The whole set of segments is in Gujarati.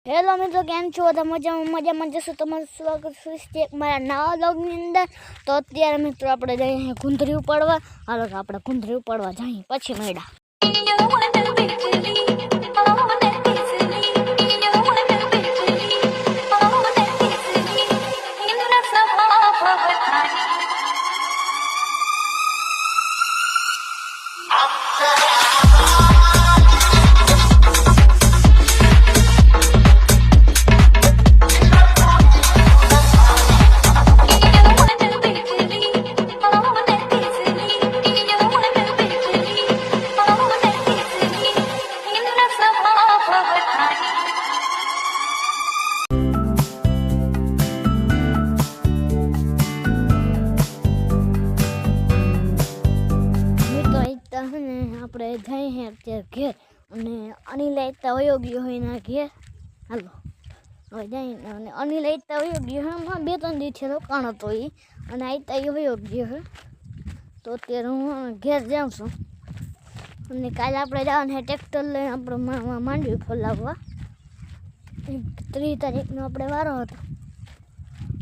હેલો મિત્રો, કેમ છો? બધા મજામાં જશો. તમારું સ્વાગત છે મારા નવા વ્લોગની અંદર. તો અત્યારે મિત્રો આપણે જઈએ ગુંદરી ઉપાડવા. હાલો આપણે ગુંદરી ઉપાડવા જઈએ, પછી મળ્યા. આપણે જઈએ અત્યારે ઘેર, અને અનિલ આવતા વયો ગયો હોય એના ઘેર. હાલો હવે જઈને, અને અનિલ આવતા વયો ગયો હોય, 2-3 દિવસે રોકાણ હતો એ, અને આવતા એ વયો ગયો હોય. તો અત્યારે હું ઘેર જાઉં છું, અને કાલે આપણે જવાનું ટ્રેક્ટર લઈને આપણે માંડવી ફોલાવવા. 30 તારીખનો આપણે વારો હતો,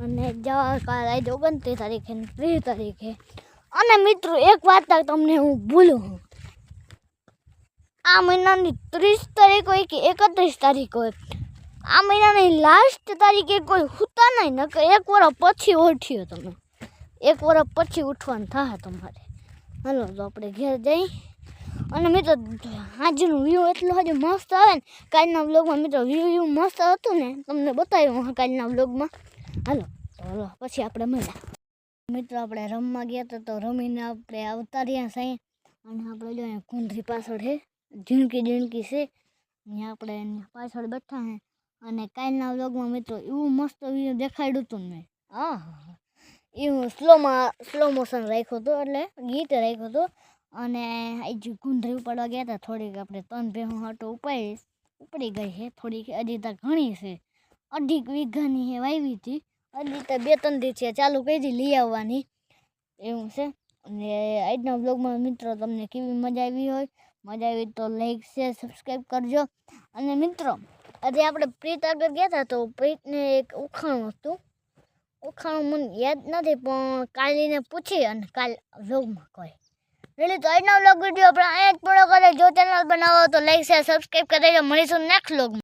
અને જવા કાલે આજે 29 તારીખે ને 30 તારીખે. અને મિત્રો એક વાત તમને હું ભૂલું છું, આ મહિનાની 30 તારીખ હોય કે 31 તારીખ હોય, આ મહિનાની લાસ્ટ તારીખે કોઈ સૂતા નહીં, નકર 1 વર્ષ પછી ઉઠ્યો. તમે 1 વર્ષ પછી ઉઠવાનું થાય તમારે. હાલો તો આપણે ઘેર જઈ. અને મિત્રો આજનું વ્યૂ એટલું હજુ મસ્ત આવે ને કાલના વ્લોગમાં. મિત્રો વ્યૂ મસ્ત હતું ને, તમને બતાવ્યું કાલના વ્લોગમાં. હાલો પછી આપણે મળ્યા. મિત્રો આપણે રમવા ગયા હતા, તો રમીને આપણે આવતા રહ્યા સાંઈ. અને આપણે જો ગુંદરી પાછળ છે, ઝીણકી છે, અહીંયા આપણે પાછળ બેઠા હે. અને કાલના વ્લોગમાં મિત્રો એવું મસ્ત વ્યૂ દેખાડ્યું હતું મેં. એવું સ્લો મોશન રાખ્યું હતું, એટલે ગીત રાખ્યું હતું. અને આજે ગુંદરી ઉપાડવા ગયા હતા. થોડીક આપણે 3 ભેહું હાટો ઉપડી ગઈ છે થોડીક, હજી તો ઘણી છે. 2.5 વીઘાની છે, વાવી હતી. હજી તો 2-3 દિવસ ચાલુ કરી લઈ આવવાની, એવું છે. અને આજના બ્લોગમાં મિત્રો તમને કેવી મજા આવી તો લાઈક શેર સબસ્ક્રાઈબ કરજો. અને મિત્રો આજે આપણે પ્રીત આગળ ગયા હતા, તો પ્રીતને એક ઉખાણું હતું. ઉખાણું મને યાદ નથી, પણ કાલીને પૂછી અને કાલ વ્લોગમાં કહે. રેડી, તો આજનો વ્લોગ વિડીયો આપણે અહીંયા જ પૂરો કરે. જો ચેનલ બનાવો તો લાઈક શેર સબસ્ક્રાઈબ કરી દેજો. મળીશું નેક્સ્ટ વ્લોગમાં.